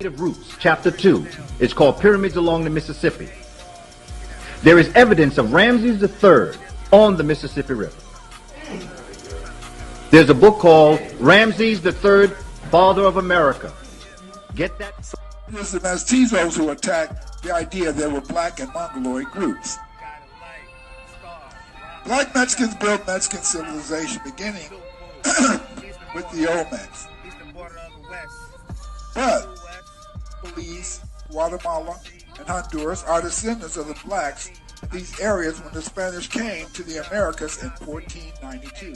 Roots, Chapter 2. It's called Pyramids Along the Mississippi. There is evidence of Ramses III on the Mississippi River. There's a book called Ramses III, Father of America. Get that? It was the mestizos who attacked the idea there were black and Mongoloid groups. Black Mexicans built Mexican civilization beginning with the Olmecs. But Belize, Guatemala, and Honduras are descendants of the blacks in these areas when the Spanish came to the Americas in 1492.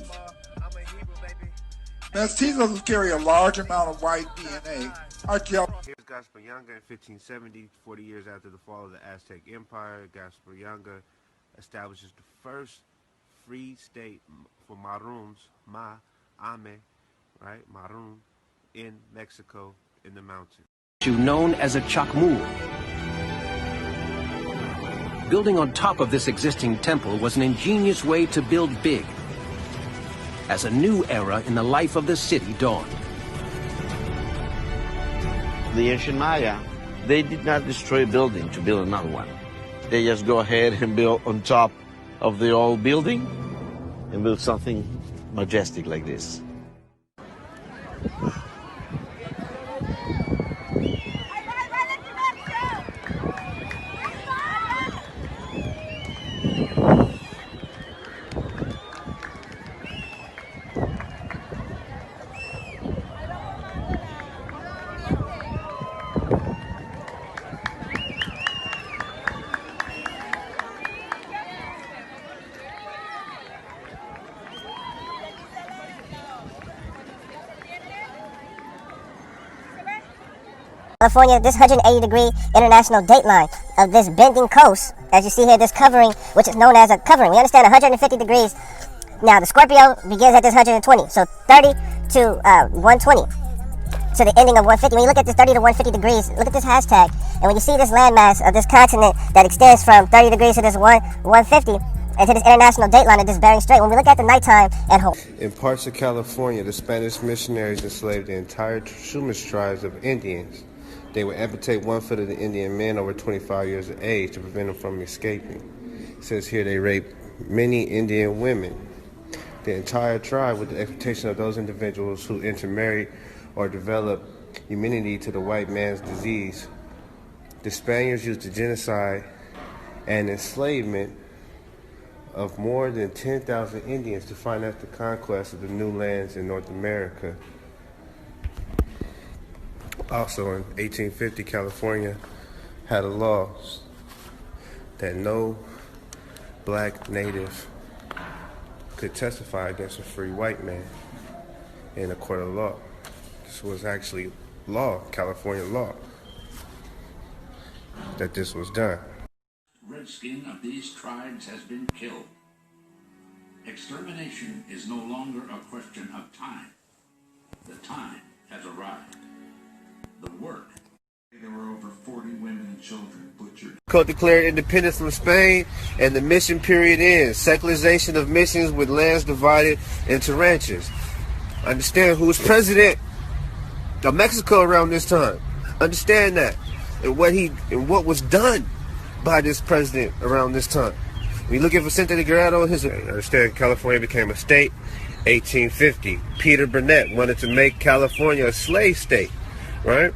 Mestizos carry a large amount of white DNA. Here's Gaspar Yanga in 1570, 40 years after the fall of the Aztec Empire. Gaspar Yanga establishes the first free state for Maroons, Maroon, in Mexico in the mountains. Known as a Chacmul. Building on top of this existing temple was an ingenious way to build big, as a new era in the life of the city dawned. The ancient Maya, they did not destroy a building to build another one. They just go ahead and build on top of the old building and build something majestic like this. California, this 180-degree international dateline of this bending coast, as you see here, this covering, which is known as a covering. We understand 150 degrees. Now, the Scorpio begins at this 120, so 30 to 120, to the ending of 150. When you look at this 30 to 150 degrees, look at this hashtag, and when you see this landmass of this continent that extends from 30 degrees to this 150, and to this international dateline of this Bering Strait, when we look at the nighttime at home. In parts of California, the Spanish missionaries enslaved the entire Chumash tribes of Indians. They would amputate one foot of the Indian men over 25 years of age to prevent them from escaping. It says here they raped many Indian women. The entire tribe, with the expectation of those individuals who intermarried or developed immunity to the white man's disease. The Spaniards used the genocide and enslavement of more than 10,000 Indians to finance the conquest of the new lands in North America. Also in 1850, California had a law that no black native could testify against a free white man in a court of law. This was actually law, California law, that this was done. Redskin of these tribes has been killed. Extermination is no longer a question of time. The time has arrived. The work. There were over 40 women and children butchered. Mexico declared independence from Spain, and the mission period ends. Secularization of missions with lands divided into ranches. Understand who's president of Mexico around this time. Understand that, and what was done by this president around this time. When you look at Vicente de Guerrero, understand California became a state. 1850. Peter Burnett wanted to make California a slave state. Right?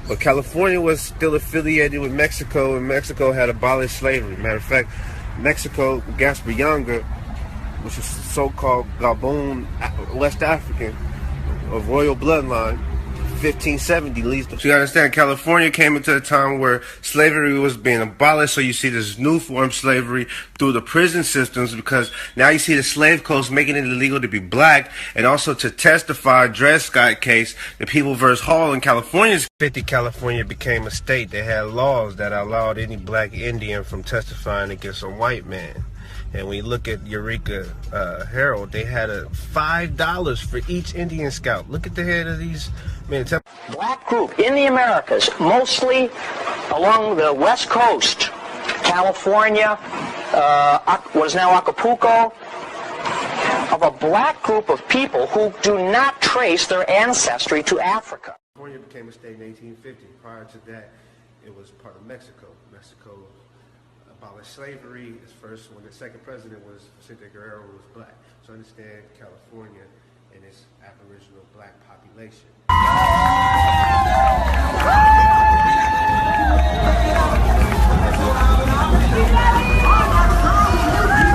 But California was still affiliated with Mexico, and Mexico had abolished slavery. Matter of fact, Mexico, Gaspar Yanga, which is so-called Gabon, West African, of royal bloodline, 1570 leads to... So you understand, California came into a time where slavery was being abolished, so you see this new form of slavery through the prison systems, because now you see the slave codes making it illegal to be black, and also to testify, Dred Scott case, the People versus Hall in California. California became a state. They had laws that allowed any black Indian from testifying against a white man. And when you look at Eureka Herald, they had $5 for each Indian scout. Look at the head of these men. Black group in the Americas, mostly along the West Coast, California, what is now Acapulco, of a black group of people who do not trace their ancestry to Africa. California became a state in 1850. Prior to that, it was part of Mexico. Mexico abolished slavery. Its first, when the second president was Vicente Guerrero, who was black. So understand California and its aboriginal black population.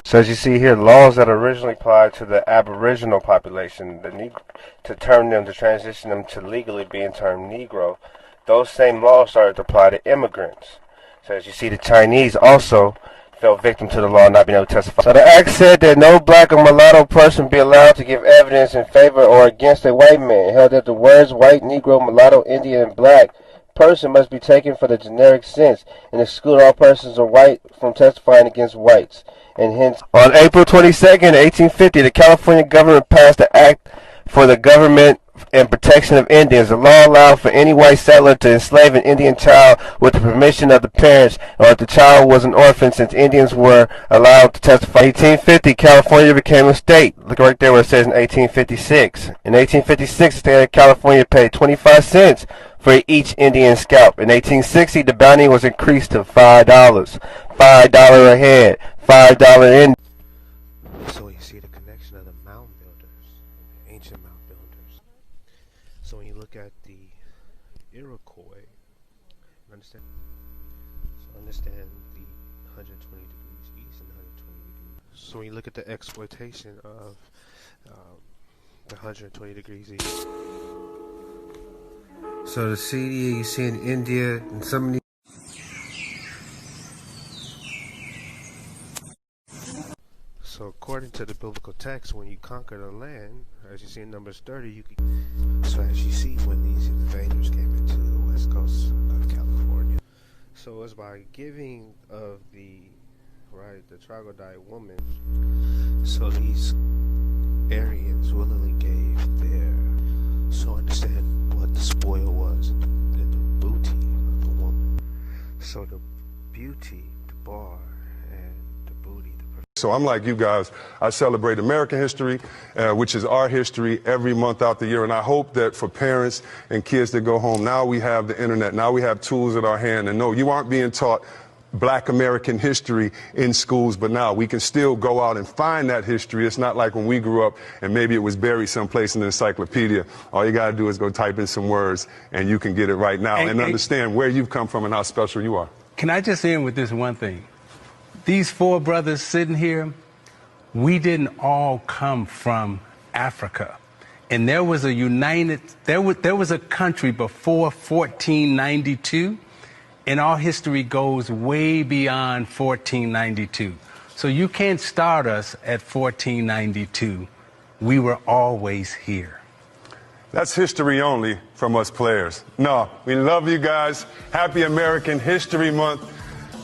So as you see here, laws that originally applied to the aboriginal population, to transition them to legally being termed Negro, those same laws started to apply to immigrants. So as you see, the Chinese also fell victim to the law not being able to testify. So the act said that no black or mulatto person be allowed to give evidence in favor or against a white man. It held that the words white, Negro, mulatto, Indian, and black person must be taken for the generic sense and exclude all persons of white from testifying against whites. And hence, on April 22nd, 1850, the California government passed the Act for the Government and Protection of Indians. The law allowed for any white settler to enslave an Indian child with the permission of the parents, or if the child was an orphan, since Indians were allowed to testify. In 1850, California became a state. Look right there where it says in 1856. In 1856, the state of California paid 25 cents for each Indian scalp. In 1860, the bounty was increased to $5. $5 a head. $5 in. So you see the connection of the mound builders, the ancient mound builders. So when you look at the Iroquois, understand the 120 degrees east and 120 degrees. So when you look at the exploitation of the 120 degrees east. So the CD you see in India and some of the So according to the biblical text, when you conquer the land, as you see in Numbers 30, so as you see when these invaders came into the west coast of California. So it was by giving of the troglodyte woman. So these Aryans willingly gave their, so understand what the spoil was and the booty of the woman. So the beauty, the bar, and the booty, So I'm like you guys. I celebrate American history, which is our history, every month out the year. And I hope that for parents and kids that go home, now we have the internet, now we have tools at our hand. And no, you aren't being taught Black American history in schools, but now we can still go out and find that history. It's not like when we grew up and maybe it was buried someplace in the encyclopedia. All you got to do is go type in some words and you can get it right now and understand where you've come from and how special you are. Can I just end with this one thing? These four brothers sitting here, we didn't all come from Africa. And there was there was a country before 1492, and our history goes way beyond 1492. So you can't start us at 1492. We were always here. That's history only from us players. No, we love you guys. Happy American History Month.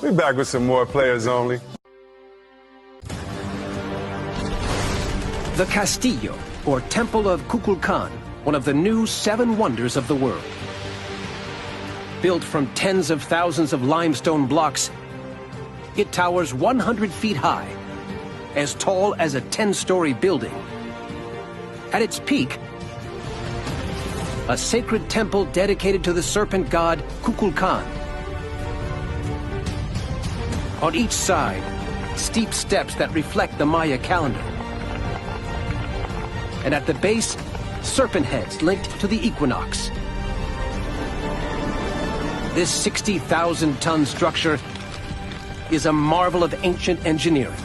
We're back with some more Players Only. The Castillo, or Temple of Kukulkan, one of the new 7 wonders of the world. Built from tens of thousands of limestone blocks, it towers 100 feet high, as tall as a 10-story building. At its peak, a sacred temple dedicated to the serpent god Kukulkan. On each side, steep steps that reflect the Maya calendar. And at the base, serpent heads linked to the equinox. This 60,000-ton structure is a marvel of ancient engineering.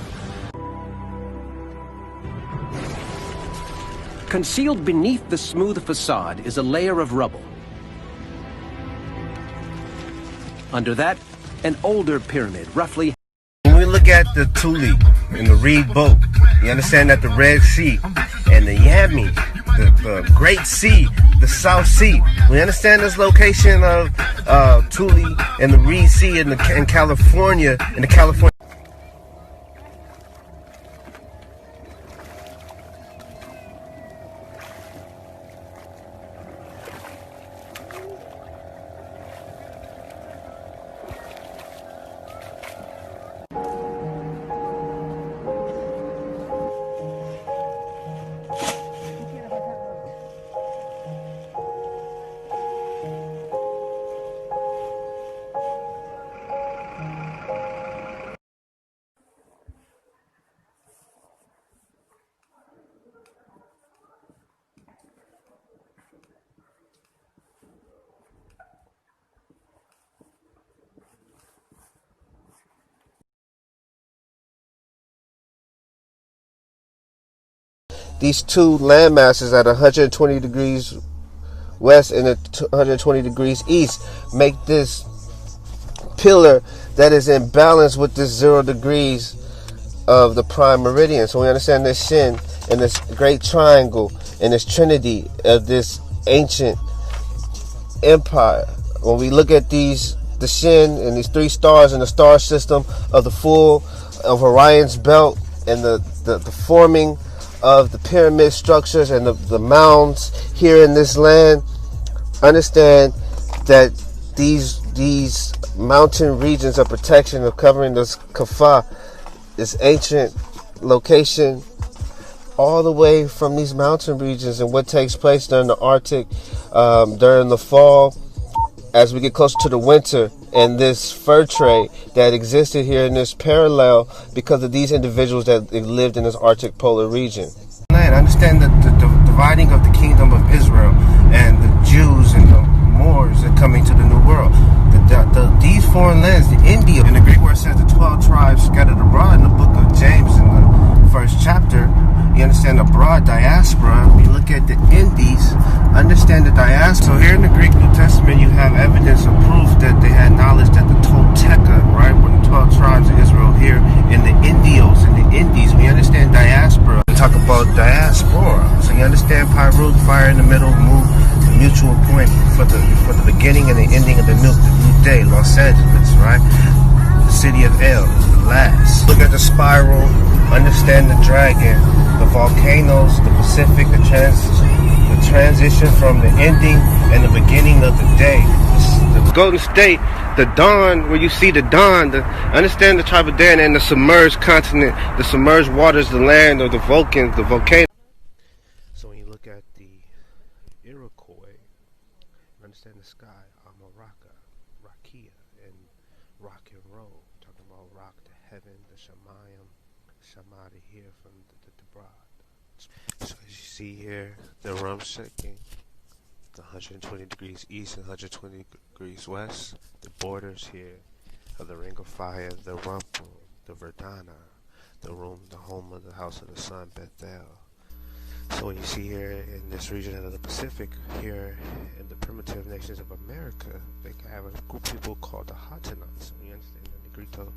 Concealed beneath the smooth facade is a layer of rubble. Under that, an older pyramid, roughly. When we look at the Tule and the Reed Boat, you understand that the Red Sea and the Yami, the Great Sea, the South Sea, we understand this location of Tule and the Reed Sea in California, these two land masses at 120 degrees west and 120 degrees east make this pillar that is in balance with this 0 degrees of the prime meridian. So we understand this Shin and this great triangle and this trinity of this ancient empire. When we look at the Shin and these 3 stars in the star system of the full of Orion's belt and the forming of the pyramid structures and the mounds here in this land, understand that these mountain regions of protection of covering this Kaffa, this ancient location, all the way from these mountain regions and what takes place during the Arctic, during the fall, as we get closer to the winter, and this fur trade that existed here in this parallel because of these individuals that lived in this Arctic polar region. I understand the dividing of the kingdom of Israel and the Jews and the Moors that coming to the New World. These foreign lands, the India, in the Greek word says the 12 tribes scattered abroad in the book of James in the first chapter. You understand the broad diaspora. When you look at the Indies, understand the diaspora. So here in the Greek New Testament, you have evidence or proof that they had knowledge that the Tolteca, right, were the 12 tribes of Israel here in the Indios, in the Indies. We understand diaspora. We talk about diaspora. So you understand Pyrrhuc, fire in the middle, move, the mutual point for the beginning and the ending of the new day, Los Angeles, right? The city of El, the last. Look at the spiral, understand the dragon, the volcanoes, the Pacific, the transition from the ending and the beginning of the day. The Golden State, the dawn, where you see the dawn, understand the tribe of Dan and the submerged continent, the submerged waters, the land of the Vulcans, the volcano. So when you look at the Iroquois, understand the sky, Amaraka, Rakia, and rock and roll. Talking about rock to heaven, the Shemayim, Shema to hear from the broad. So as you see here, the rum shaking, the 120 degrees east and 120 degrees west, the borders here of the Ring of Fire, the Rumpel, the Verdana, the home of the House of the Sun, Bethel. So when you see here in this region of the Pacific, here in the primitive nations of America, they have a group of people called the Hatanans. We understand the Negrito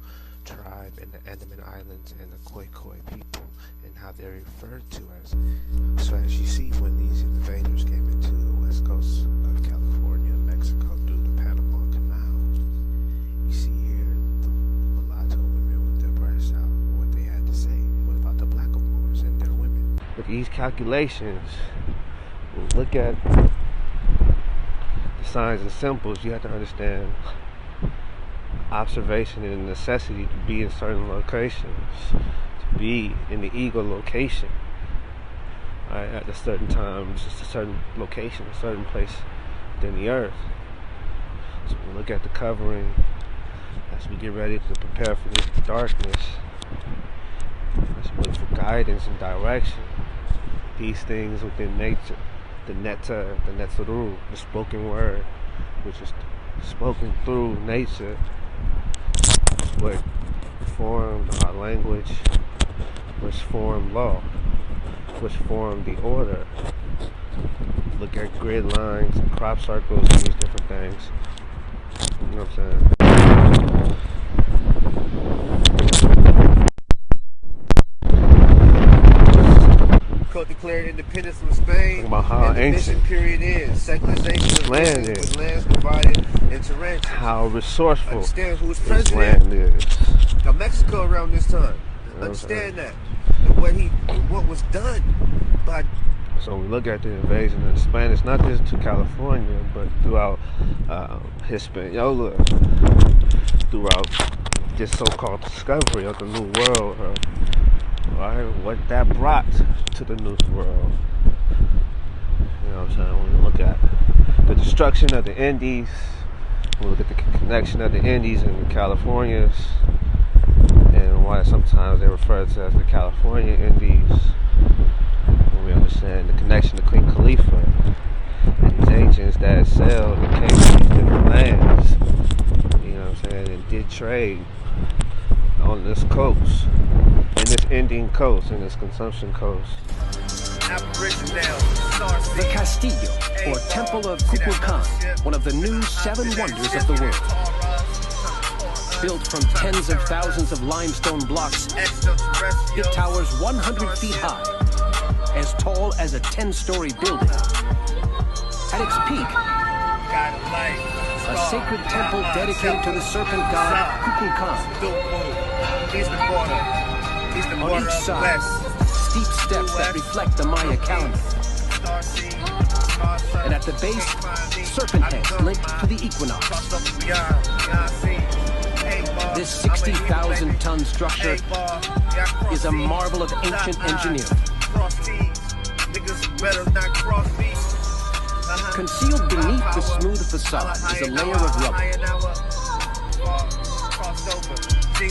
tribe and the Andaman Islands and the Khoikhoi people and how they're referred to as. So as you see, when these invaders came into the west coast of California, Mexico, through the Panama Canal, you see here the mulatto women with their breasts out, what they had to say. What about the blackamoors and their women? With these calculations, look at the signs and symbols. You have to understand observation and necessity to be in certain locations, to be in the ego location, right, at a certain time, just a certain location, a certain place within the earth. So we look at the covering as we get ready to prepare for this darkness. Let's look for guidance and direction. These things within nature, the netta, the netzaru, the spoken word, which is spoken through nature, what formed our language, which formed law, which formed the order. Look at grid lines and crop circles and these different things. You know what I'm saying? Declared independence from Spain. About how and ancient the period is. Secularization of land is. With lands divided into ranches. How resourceful. Understand who's president. Land is. Now Mexico around this time. Understand that. And what was done by. So we look at the invasion of the Spanish, not just to California, but throughout Hispaniola, throughout this so-called discovery of the New World. Right, what that brought to the New World. You know what I'm saying? When we look at the destruction of the Indies, we look at the connection of the Indies and the Californias, and why sometimes they're referred to as the California Indies. When we understand the connection to Queen Khalifa and these ancients that sailed and came to these different lands, you know what I'm saying, and did trade on this coast, in this Indian coast, in this consumption coast. The Castillo, or Temple of Kukulkan, one of the new 7 wonders of the world. Built from tens of thousands of limestone blocks, it towers 100 feet high, as tall as a 10-story building. At its peak, a sacred temple dedicated to the serpent god Kukulkan. On each side, steep steps that reflect the Maya calendar. And at the base, serpent heads linked to the equinox. This 60,000-ton structure is a marvel of ancient engineering. Concealed beneath the smooth facade is a layer of rubble.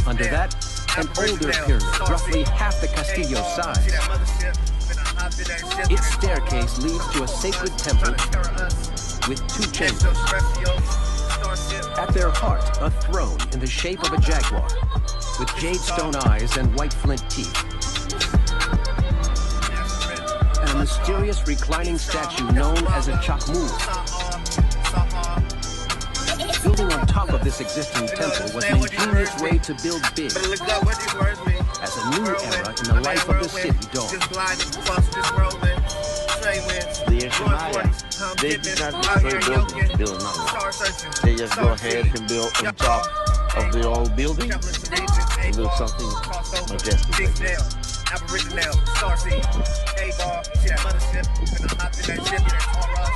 Under that, an older pyramid, roughly half the Castillo's size. Its staircase leads to a sacred temple with 2 chambers. At their heart, a throne in the shape of a jaguar, with jadestone eyes and white flint teeth. And a mysterious reclining statue known as a chakmul. Building on top of this existing temple was an ingenious way to build big, as a new era in the life of the city dawned. The ancient Maya, they did not destroy buildings to build another one. They just go ahead and build on top of the old building and build something majestic like this. Aboriginal, Starseed, A-Bar, see that mothership, finna hop in that ship, that tore us,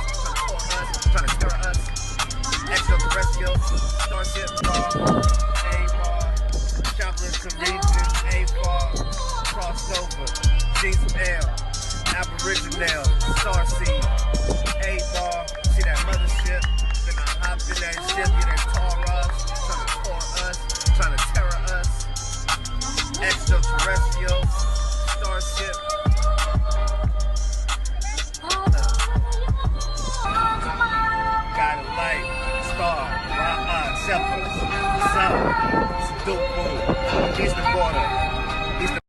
trying to stir us, extraterrestrial, Starship, bar, A-Bar, travelers to regions, A-Bar, crossover, G-L, Aboriginal, Starseed, A-Bar, see that mothership, finna hop in that ship, that tore us, trying to terror us, extraterrestrial, Starship.